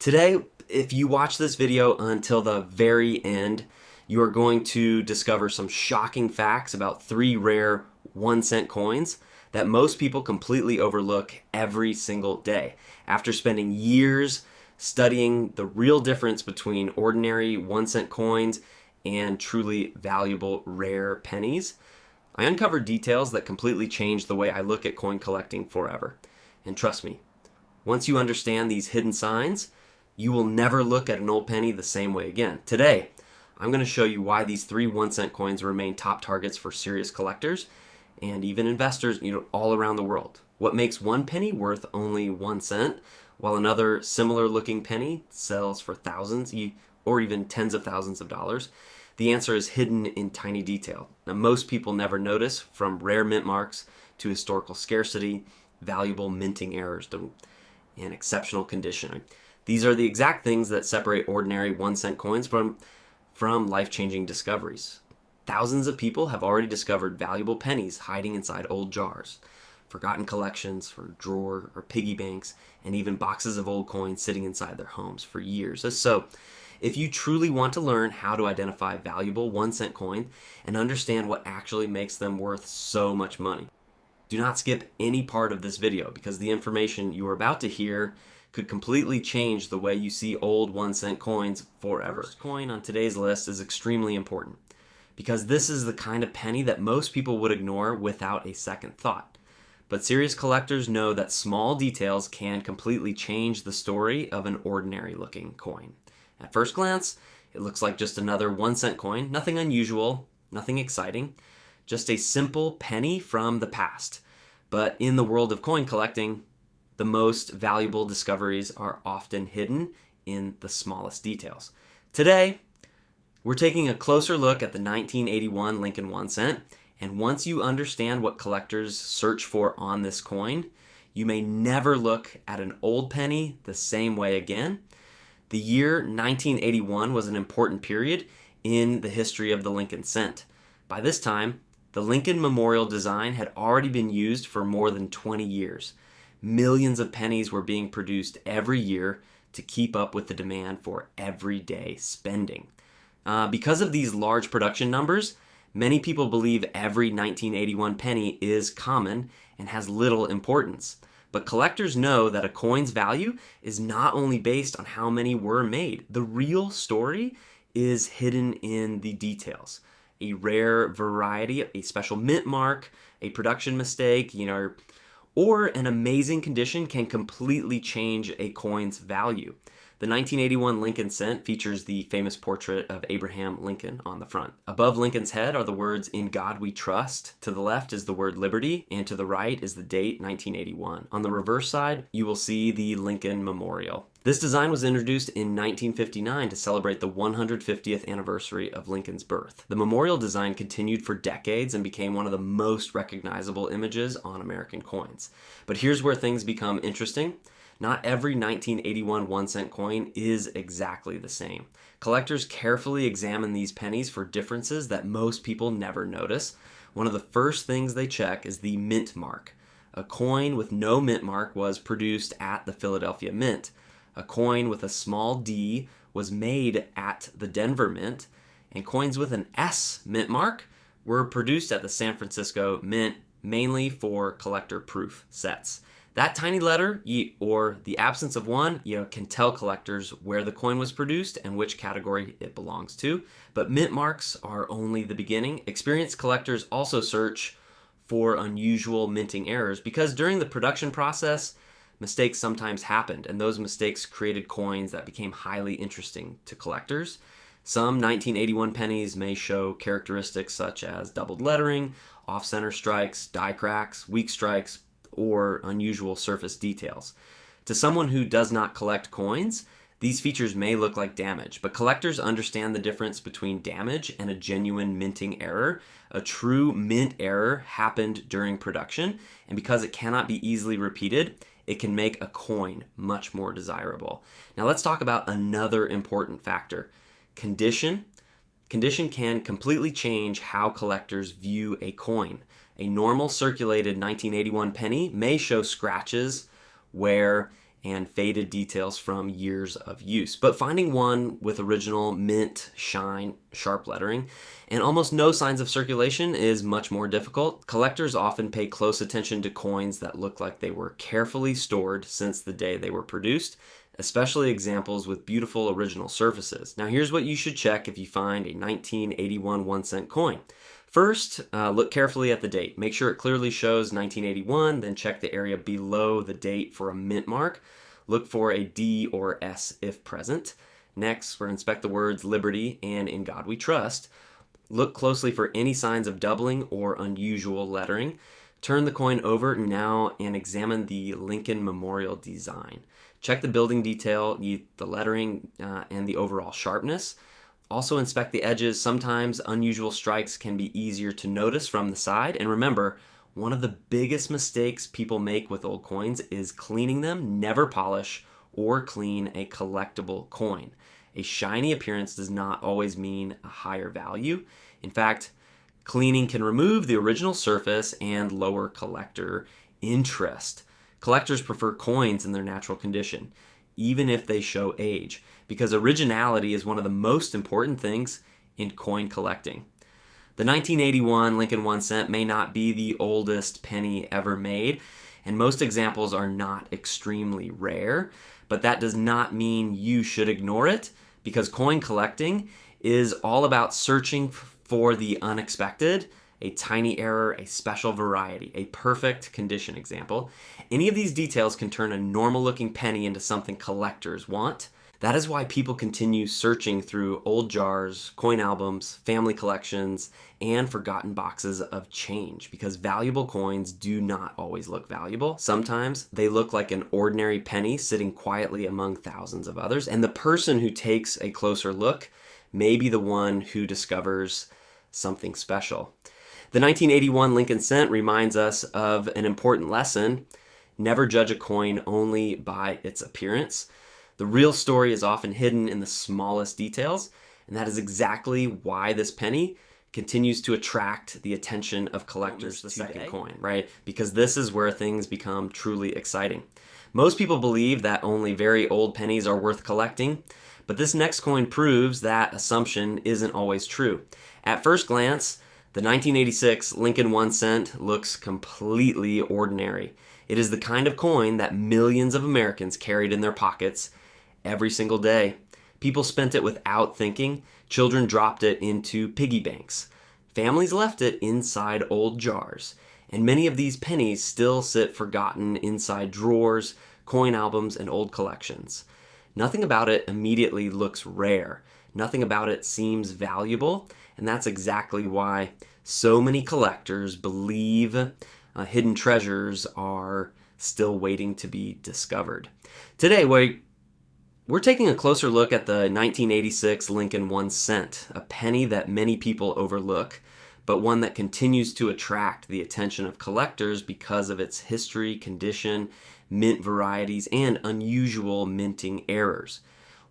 Today, if you watch this video until the very end, you are going to discover some shocking facts about 3 rare 1-cent coins that most people completely overlook every single day. After spending years studying the real difference between ordinary 1-cent coins and truly valuable rare pennies, I uncovered details that completely changed the way I look at coin collecting forever. And trust me, once you understand these hidden signs, you will never look at an old penny the same way again. Today, I'm going to show you why these 3 1-cent coins remain top targets for serious collectors and even investors, all around the world. What makes one penny worth only 1 cent, while another similar looking penny sells for thousands or even tens of thousands of dollars? The answer is hidden in tiny detail. Now, most people never notice, from rare mint marks to historical scarcity, valuable minting errors, and exceptional condition. These are the exact things that separate ordinary 1-cent coins from life-changing discoveries. Thousands of people have already discovered valuable pennies hiding inside old jars, forgotten collections, or drawer or piggy banks, and even boxes of old coins sitting inside their homes for years. So, if you truly want to learn how to identify valuable 1-cent coin and understand what actually makes them worth so much money, do not skip any part of this video, because the information you are about to hear could completely change the way you see old 1-cent coins forever. The first coin on today's list is extremely important, because this is the kind of penny that most people would ignore without a second thought. But serious collectors know that small details can completely change the story of an ordinary looking coin. At first glance, it looks like just another 1-cent coin, nothing unusual, nothing exciting, just a simple penny from the past. But in the world of coin collecting, the most valuable discoveries are often hidden in the smallest details. Today, we're taking a closer look at the 1981 Lincoln 1 cent, and once you understand what collectors search for on this coin, you may never look at an old penny the same way again. The year 1981 was an important period in the history of the Lincoln cent. By this time, the Lincoln Memorial design had already been used for more than 20 years. Millions of pennies were being produced every year to keep up with the demand for everyday spending. Because of these large production numbers, many people believe every 1981 penny is common and has little importance. But collectors know that a coin's value is not only based on how many were made. The real story is hidden in the details. A rare variety, a special mint mark, a production mistake, or an amazing condition can completely change a coin's value. The 1981 Lincoln cent features the famous portrait of Abraham Lincoln on the front. Above Lincoln's head are the words, "In God We Trust." To the left is the word liberty, and to the right is the date, 1981. On the reverse side, you will see the Lincoln Memorial. This design was introduced in 1959 to celebrate the 150th anniversary of Lincoln's birth. The memorial design continued for decades and became one of the most recognizable images on American coins. But here's where things become interesting. Not every 1981 1-cent coin is exactly the same. Collectors carefully examine these pennies for differences that most people never notice. One of the first things they check is the mint mark. A coin with no mint mark was produced at the Philadelphia Mint. A coin with a small d was made at the Denver Mint, and coins with an S mint mark were produced at the San Francisco Mint, mainly for collector proof sets. That tiny letter, or the absence of one, can tell collectors where the coin was produced and which category it belongs to. But mint marks are only the beginning. Experienced collectors also search for unusual minting errors, because during the production process, mistakes sometimes happened, and those mistakes created coins that became highly interesting to collectors. Some 1981 pennies may show characteristics such as doubled lettering, off-center strikes, die cracks, weak strikes, or unusual surface details. To someone who does not collect coins, these features may look like damage, but collectors understand the difference between damage and a genuine minting error. A true mint error happened during production, and because it cannot be easily repeated, it can make a coin much more desirable. Now let's talk about another important factor: condition. Condition can completely change how collectors view a coin. A normal circulated 1981 penny may show scratches, wear, and faded details from years of use. But finding one with original mint, shine, sharp lettering, and almost no signs of circulation is much more difficult. Collectors often pay close attention to coins that look like they were carefully stored since the day they were produced, especially examples with beautiful original surfaces. Now here's what you should check if you find a 1981 1-cent coin. First, look carefully at the date. Make sure it clearly shows 1981, then check the area below the date for a mint mark. Look for a D or S if present. Next, we're going to inspect the words Liberty and In God We Trust. Look closely for any signs of doubling or unusual lettering. Turn the coin over now and examine the Lincoln Memorial design. Check the building detail, the lettering, and the overall sharpness. Also inspect the edges. Sometimes unusual strikes can be easier to notice from the side. And remember, one of the biggest mistakes people make with old coins is cleaning them. Never polish or clean a collectible coin. A shiny appearance does not always mean a higher value. In fact, cleaning can remove the original surface and lower collector interest. Collectors prefer coins in their natural condition, even if they show age, because originality is one of the most important things in coin collecting. The 1981 Lincoln 1 cent may not be the oldest penny ever made, and most examples are not extremely rare, but that does not mean you should ignore it, because coin collecting is all about searching for the unexpected, a tiny error, a special variety, a perfect condition example. Any of these details can turn a normal-looking penny into something collectors want. That is why people continue searching through old jars, coin albums, family collections, and forgotten boxes of change, because valuable coins do not always look valuable. Sometimes they look like an ordinary penny sitting quietly among thousands of others, and the person who takes a closer look may be the one who discovers something special. The 1981 Lincoln cent reminds us of an important lesson: never judge a coin only by its appearance. The real story is often hidden in the smallest details, and that is exactly why this penny continues to attract the attention of collectors the second coin, right? Because this is where things become truly exciting. Most people believe that only very old pennies are worth collecting, but this next coin proves that assumption isn't always true. At first glance, the 1986 Lincoln 1 cent looks completely ordinary. It is the kind of coin that millions of Americans carried in their pockets every single day. People spent it without thinking. Children dropped it into piggy banks. Families left it inside old jars. And many of these pennies still sit forgotten inside drawers, coin albums, and old collections. Nothing about it immediately looks rare. Nothing about it seems valuable. And that's exactly why so many collectors believe hidden treasures are still waiting to be discovered. Today, we're taking a closer look at the 1986 Lincoln 1 cent, a penny that many people overlook, but one that continues to attract the attention of collectors because of its history, condition, mint varieties, and unusual minting errors.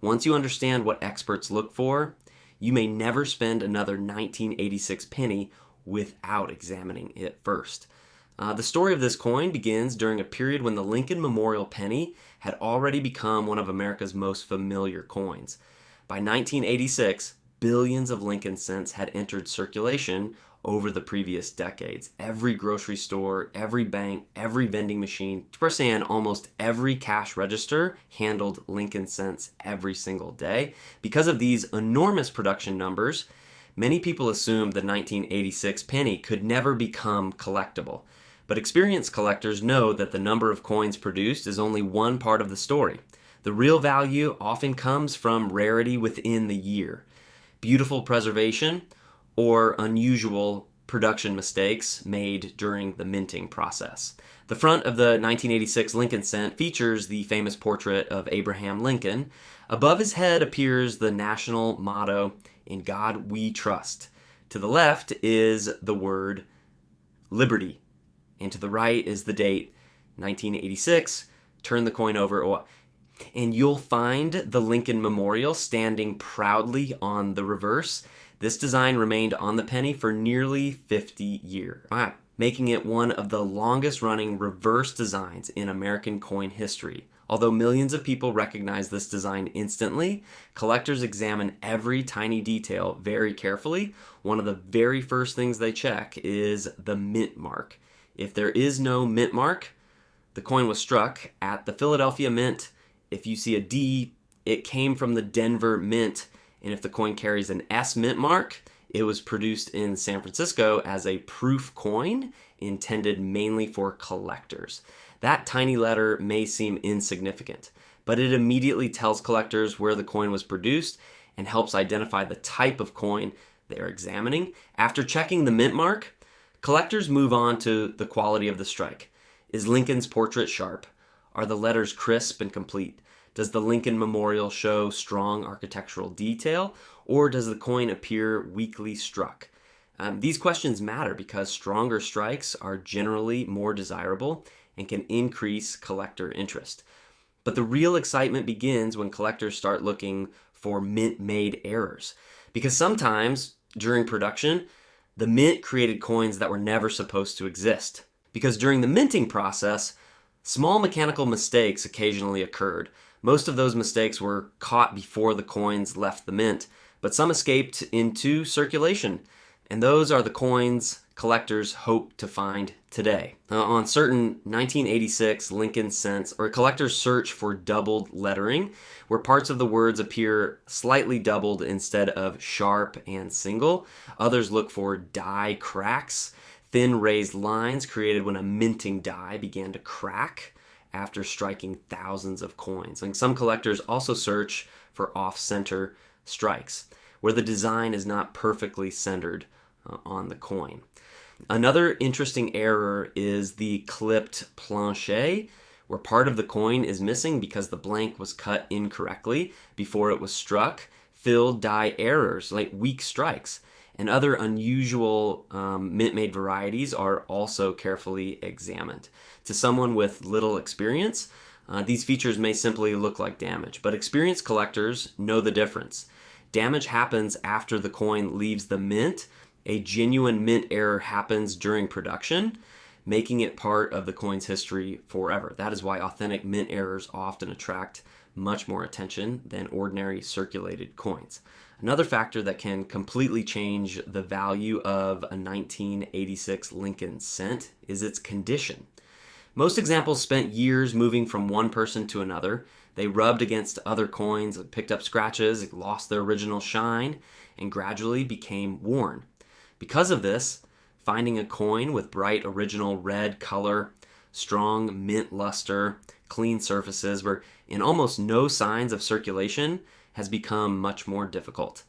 Once you understand what experts look for, you may never spend another 1986 penny without examining it first. The story of this coin begins during a period when the Lincoln Memorial penny had already become one of America's most familiar coins. By 1986, billions of Lincoln cents had entered circulation over the previous decades. Every grocery store, every bank, every vending machine, and almost every cash register handled Lincoln cents every single day. Because of these enormous production numbers, many people assumed the 1986 penny could never become collectible. But experienced collectors know that the number of coins produced is only one part of the story. The real value often comes from rarity within the year, beautiful preservation, or unusual production mistakes made during the minting process. The front of the 1986 Lincoln cent features the famous portrait of Abraham Lincoln. Above his head appears the national motto, "In God We Trust." To the left is the word Liberty, and to the right is the date 1986. Turn the coin over, and you'll find the Lincoln Memorial standing proudly on the reverse. This design remained on the penny for nearly 50 years, making it one of the longest running reverse designs in American coin history. Although millions of people recognize this design instantly, collectors examine every tiny detail very carefully. One of the very first things they check is the mint mark. If there is no mint mark, the coin was struck at the Philadelphia Mint. If you see a D, it came from the Denver Mint. And if the coin carries an S mint mark, it was produced in San Francisco as a proof coin intended mainly for collectors. That tiny letter may seem insignificant, but it immediately tells collectors where the coin was produced and helps identify the type of coin they're examining. After checking the mint mark, collectors move on to the quality of the strike. Is Lincoln's portrait sharp? Are the letters crisp and complete? Does the Lincoln Memorial show strong architectural detail, or does the coin appear weakly struck? These questions matter because stronger strikes are generally more desirable and can increase collector interest. But the real excitement begins when collectors start looking for mint-made errors. Because sometimes, during production, the mint created coins that were never supposed to exist. Because during the minting process, small mechanical mistakes occasionally occurred. Most of those mistakes were caught before the coins left the mint, but some escaped into circulation. And those are the coins collectors hope to find today. On certain 1986 Lincoln cents, or collectors search for doubled lettering, where parts of the words appear slightly doubled instead of sharp and single. Others look for die cracks, thin raised lines created when a minting die began to crack after striking thousands of coins. And some collectors also search for off-center strikes, where the design is not perfectly centered on the coin. Another interesting error is the clipped planche, where part of the coin is missing because the blank was cut incorrectly before it was struck. Filled die errors, like weak strikes, and other unusual mint-made varieties are also carefully examined. To someone with little experience, these features may simply look like damage, but experienced collectors know the difference. Damage happens after the coin leaves the mint. A genuine mint error happens during production, making it part of the coin's history forever. That is why authentic mint errors often attract much more attention than ordinary circulated coins. Another factor that can completely change the value of a 1986 Lincoln cent is its condition. Most examples spent years moving from one person to another. They rubbed against other coins, picked up scratches, lost their original shine, and gradually became worn. Because of this, finding a coin with bright original red color, strong mint luster, clean surfaces, where in almost no signs of circulation, has become much more difficult.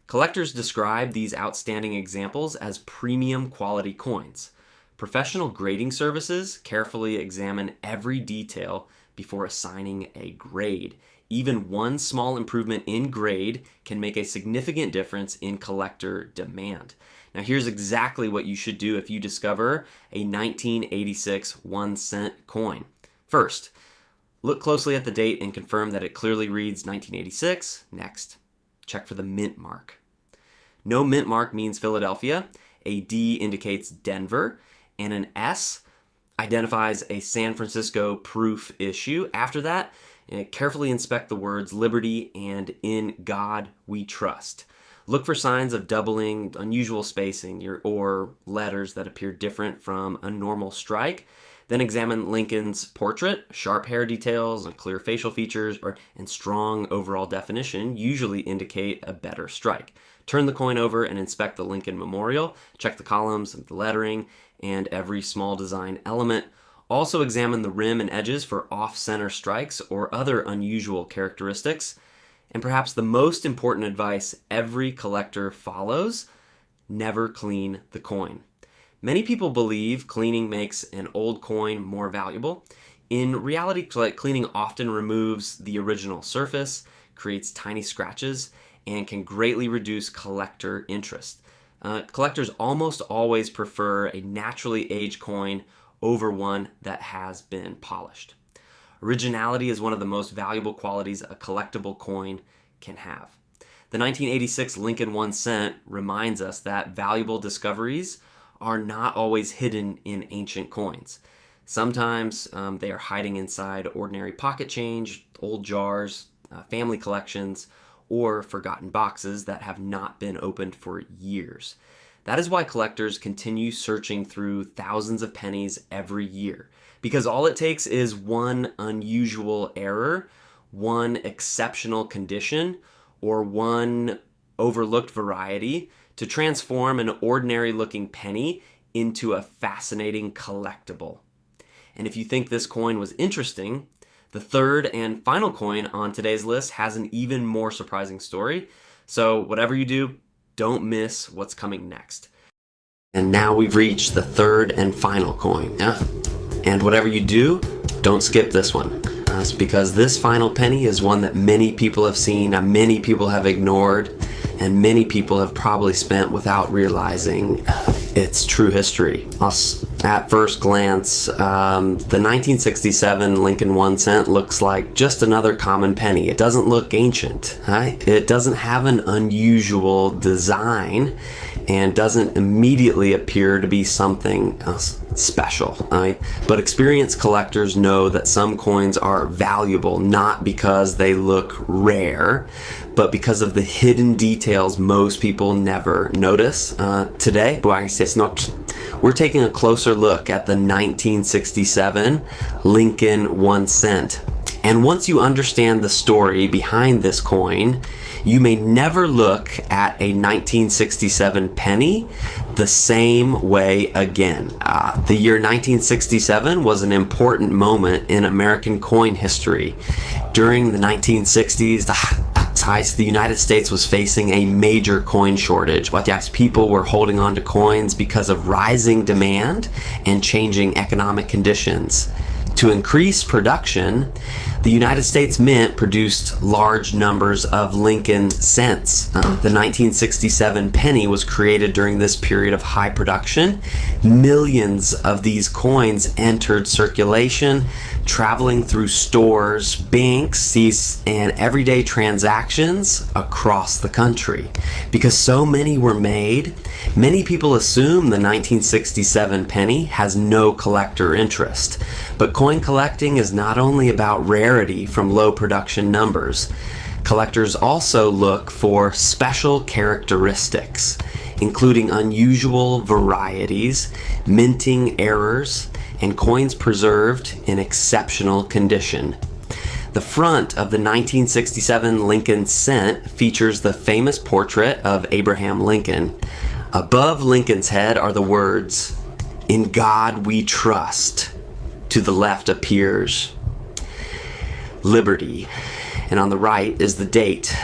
Collectors describe these outstanding examples as premium quality coins. Professional grading services carefully examine every detail before assigning a grade. Even one small improvement in grade can make a significant difference in collector demand. Now here's exactly what you should do if you discover a 1986 1-cent coin. First, look closely at the date and confirm that it clearly reads 1986. Next, check for the mint mark. No mint mark means Philadelphia. A D indicates Denver, and an S identifies a San Francisco proof issue. After that, carefully inspect the words Liberty and In God We Trust. Look for signs of doubling, unusual spacing, or letters that appear different from a normal strike. Then examine Lincoln's portrait. Sharp hair details and clear facial features and strong overall definition usually indicate a better strike. Turn the coin over and inspect the Lincoln Memorial. Check the columns, the lettering, and every small design element. Also examine the rim and edges for off-center strikes or other unusual characteristics. And perhaps the most important advice every collector follows: never clean the coin. Many people believe cleaning makes an old coin more valuable. In reality, cleaning often removes the original surface, creates tiny scratches, and can greatly reduce collector interest. Collectors almost always prefer a naturally aged coin over one that has been polished. Originality is one of the most valuable qualities a collectible coin can have. The 1986 Lincoln 1 cent reminds us that valuable discoveries are not always hidden in ancient coins. Sometimes they are hiding inside ordinary pocket change, old jars, family collections, or forgotten boxes that have not been opened for years. That is why collectors continue searching through thousands of pennies every year, because all it takes is one unusual error, one exceptional condition, or one overlooked variety to transform an ordinary looking penny into a fascinating collectible. And if you think this coin was interesting, the third and final coin on today's list has an even more surprising story. So whatever you do, don't miss what's coming next. And now we've reached the third and final coin. And whatever you do, don't skip this one. It's because this final penny is one that many people have seen, many people have ignored, and many people have probably spent without realizing its true history. At first glance, the 1967 Lincoln 1 cent looks like just another common penny. It doesn't look ancient, right? It doesn't have an unusual design and doesn't immediately appear to be something special, right? But experienced collectors know that some coins are valuable not because they look rare, but because of the hidden details most people never notice. Today, we're taking a closer look at the 1967 Lincoln 1 cent. And once you understand the story behind this coin, you may never look at a 1967 penny the same way again. The year 1967 was an important moment in American coin history. During the 1960s, the United States was facing a major coin shortage. Yes, people were holding on to coins because of rising demand and changing economic conditions. To increase production, the United States Mint produced large numbers of Lincoln cents. The 1967 penny was created during this period of high production. Millions of these coins entered circulation, traveling through stores, banks, and everyday transactions across the country. Because so many were made, many people assume the 1967 penny has no collector interest. But coin collecting is not only about rarity from low production numbers. Collectors also look for special characteristics, including unusual varieties, minting errors, and coins preserved in exceptional condition. The front of the 1967 Lincoln cent features the famous portrait of Abraham Lincoln. Above Lincoln's head are the words, "In God we trust." To the left appears liberty, and on the right is the date,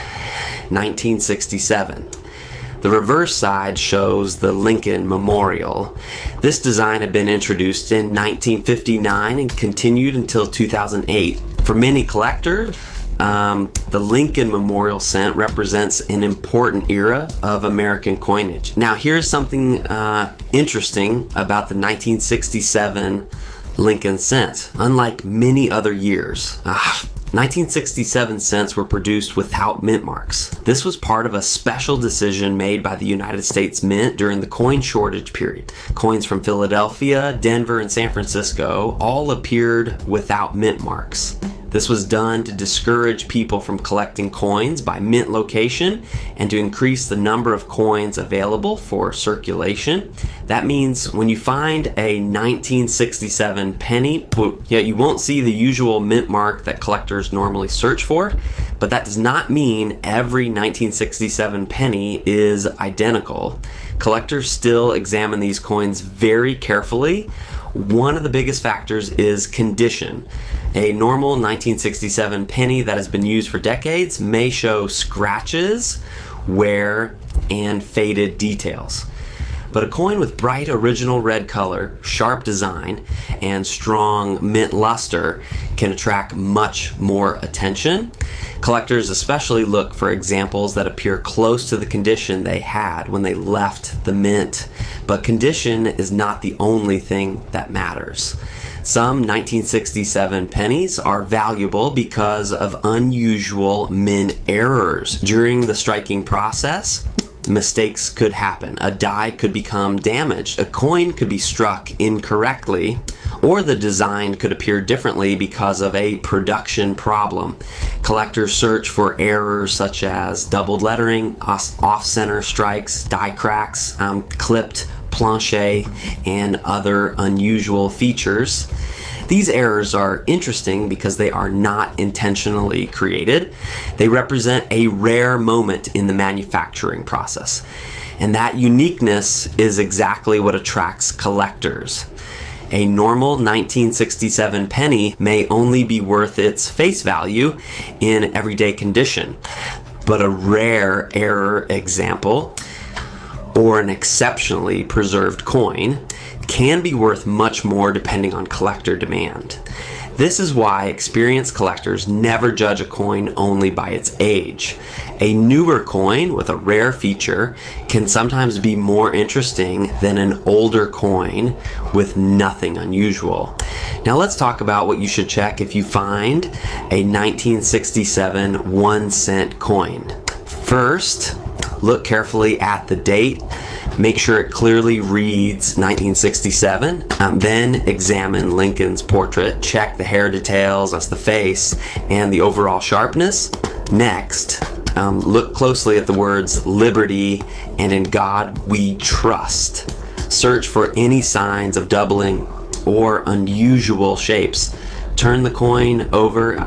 1967. The reverse side shows the Lincoln Memorial. This design had been introduced in 1959 and continued until 2008. For many collectors, the Lincoln Memorial cent represents an important era of American coinage. Now, here's something interesting about the 1967 Lincoln cent. Unlike many other years, 1967 cents were produced without mint marks. This was part of a special decision made by the United States Mint during the coin shortage period. Coins from Philadelphia, Denver, and San Francisco all appeared without mint marks. This was done to discourage people from collecting coins by mint location and to increase the number of coins available for circulation. That means when you find a 1967 penny, you won't see the usual mint mark that collectors normally search for, but that does not mean every 1967 penny is identical. Collectors still examine these coins very carefully. One of the biggest factors is condition. A normal 1967 penny that has been used for decades may show scratches, wear, and faded details. But a coin with bright original red color, sharp design, and strong mint luster can attract much more attention. Collectors especially look for examples that appear close to the condition they had when they left the mint. But condition is not the only thing that matters. Some 1967 pennies are valuable because of unusual mint errors. During the striking process, mistakes could happen. A die could become damaged. A coin could be struck incorrectly, or the design could appear differently because of a production problem. Collectors search for errors such as doubled lettering, off-center strikes, die cracks, clipped planche, and other unusual features. These errors are interesting because they are not intentionally created. They represent a rare moment in the manufacturing process. And that uniqueness is exactly what attracts collectors. A normal 1967 penny may only be worth its face value in everyday condition, but a rare error example or an exceptionally preserved coin can be worth much more depending on collector demand. This is why experienced collectors never judge a coin only by its age. A newer coin with a rare feature can sometimes be more interesting than an older coin with nothing unusual. Now let's talk about what you should check if you find a 1967 1-cent coin. First, look carefully at the date. Make sure it clearly reads 1967. Then examine Lincoln's portrait. Check the hair details, that's the face, and the overall sharpness. Next, look closely at the words liberty and in God we trust. Search for any signs of doubling or unusual shapes. Turn the coin over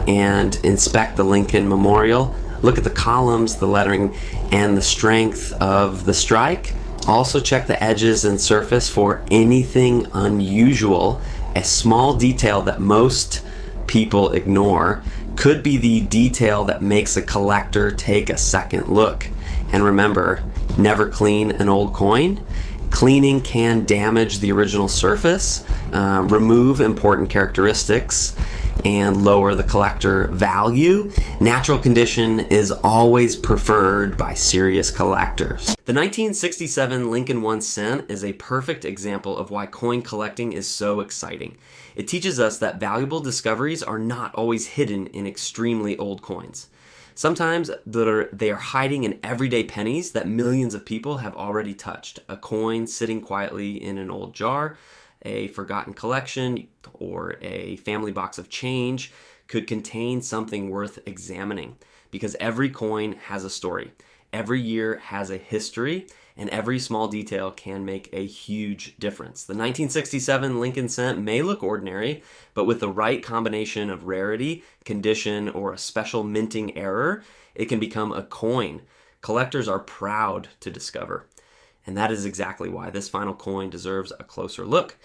and inspect the Lincoln Memorial. Look at the columns, the lettering, and the strength of the strike. Also check the edges and surface for anything unusual. A small detail that most people ignore could be the detail that makes a collector take a second look. And remember, never clean an old coin. Cleaning can damage the original surface, remove important characteristics, and lower the collector value. Natural condition is always preferred by serious collectors. The 1967 Lincoln 1 cent is a perfect example of why coin collecting is so exciting. It teaches us that valuable discoveries are not always hidden in extremely old coins. Sometimes they are hiding in everyday pennies that millions of people have already touched. A coin sitting quietly in an old jar, a forgotten collection, or a family box of change could contain something worth examining, because every coin has a story. Every year has a history, and every small detail can make a huge difference. The 1967 Lincoln cent may look ordinary, but with the right combination of rarity, condition, or a special minting error, it can become a coin collectors are proud to discover. And that is exactly why this final coin deserves a closer look.